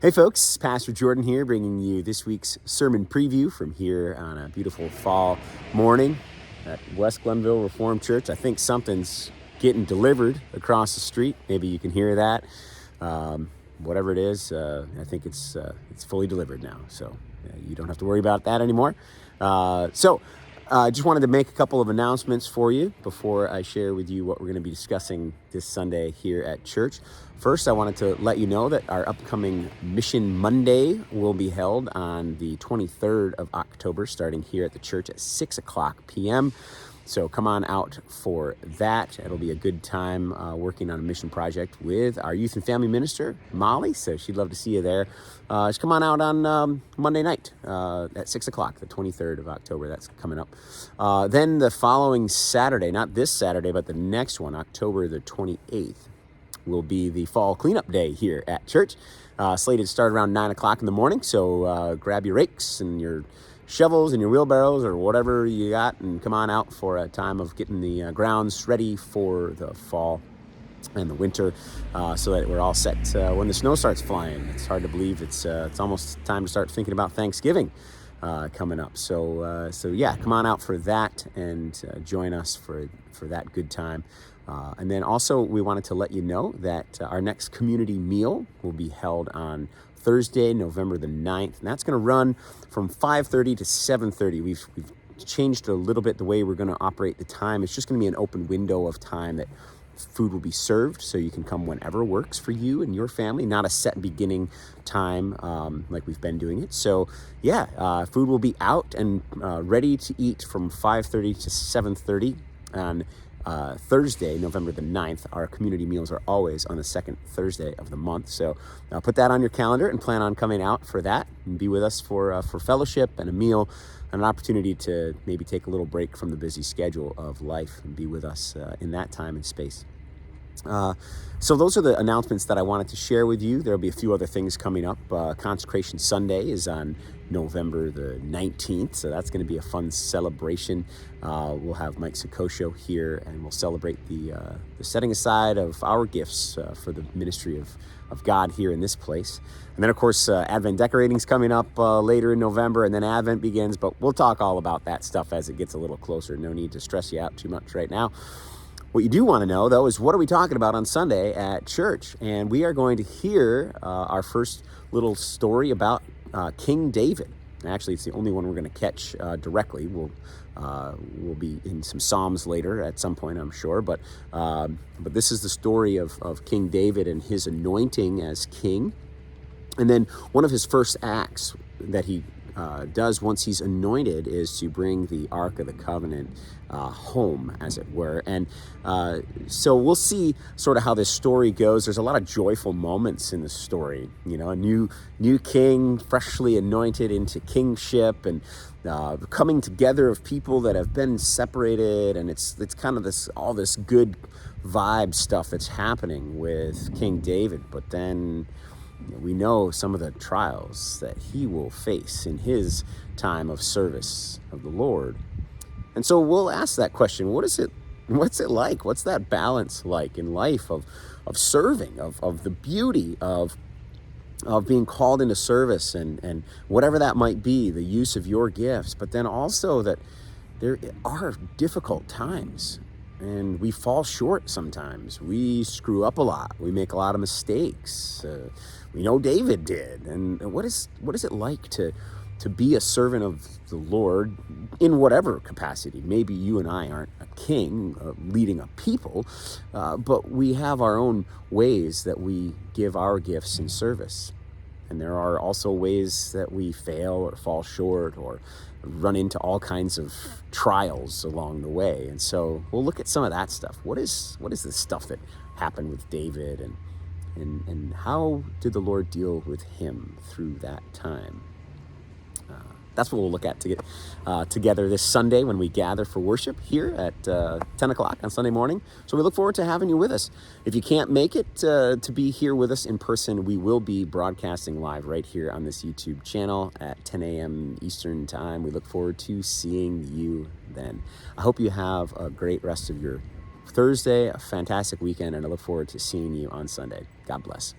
Hey folks, Pastor Jordan here, bringing you this week's sermon preview from here on a beautiful fall morning at West Glenville Reformed Church. I think something's getting delivered across the street. Maybe you can hear that. Whatever it is, I think it's fully delivered now, so you don't have to worry about that anymore. I just wanted to make a couple of announcements for you before I share with you what we're going to be discussing this Sunday here at church. First, I wanted to let you know that our upcoming Mission Monday will be held on the 23rd of October, starting here at the church at 6 o'clock p.m. So come on out for that. It'll be a good time working on a mission project with our youth and family minister, Molly. So she'd love to see you there. Just come on out on Monday night at 6 o'clock, the 23rd of October. That's coming up. Then the following Saturday, not this Saturday, but the next one, October the 28th, will be the fall cleanup day here at church. Slated to start around 9 o'clock in the morning. So grab your rakes and your shovels and your wheelbarrows or whatever you got and come on out for a time of getting the grounds ready for the fall and the winter so that we're all set when the snow starts flying. It's hard to believe it's almost time to start thinking about Thanksgiving coming up. So yeah, come on out for that and join us for that good time. And then also we wanted to let you know that our next community meal will be held on Thursday, November the 9th, and that's going to run from 5:30 to 7:30. We've changed a little bit the way we're going to operate the time. It's just going to be an open window of time that food will be served, so you can come whenever works for you and your family, not a set beginning time like we've been doing it. So yeah, food will be out and ready to eat from 5:30 to 7:30 on Thursday, November the 9th. Our community meals are always on the second Thursday of the month. So put that on your calendar and plan on coming out for that and be with us for fellowship and a meal and an opportunity to maybe take a little break from the busy schedule of life and be with us in that time and space. So those are the announcements that I wanted to share with you. There'll be a few other things coming up. Consecration Sunday is on November the 19th, so that's going to be a fun celebration. We'll have Mike Sikosho here, and we'll celebrate the setting aside of our gifts for the ministry of God here in this place. And then, of course, Advent decorating's coming up later in November, and then Advent begins, but we'll talk all about that stuff as it gets a little closer. No need to stress you out too much right now. What you do want to know, though, is what are we talking about on Sunday at church? And we are going to hear our first little story about King David. Actually, it's the only one we're going to catch directly. We'll be in some Psalms later at some point, I'm sure. But this is the story of King David and his anointing as king. And then one of his first acts that he does once he's anointed is to bring the Ark of the Covenant home, as it were. And so we'll see sort of how this story goes. There's a lot of joyful moments in the story. You know, a new king, freshly anointed into kingship, and coming together of people that have been separated. And it's kind of all this good vibe stuff that's happening with King David. But then we know some of the trials that he will face in his time of service of the Lord. And so we'll ask that question, what's it like? What's that balance like in life of serving, of the beauty of being called into service and whatever that might be, the use of your gifts, but then also that there are difficult times. And we fall short sometimes. We screw up a lot. We make a lot of mistakes. We know David did. And what is it like to be a servant of the Lord in whatever capacity? Maybe you and I aren't a king leading a people, but we have our own ways that we give our gifts in service. And there are also ways that we fail or fall short or run into all kinds of trials along the way. And so we'll look at some of that stuff. What is the stuff that happened with David and how did the Lord deal with him through that time? That's what we'll look at to get together this Sunday when we gather for worship here at 10 o'clock on Sunday morning. So we look forward to having you with us. If you can't make it to be here with us in person, we will be broadcasting live right here on this YouTube channel at 10 a.m. Eastern Time. We look forward to seeing you then. I hope you have a great rest of your Thursday, a fantastic weekend, and I look forward to seeing you on Sunday. God bless.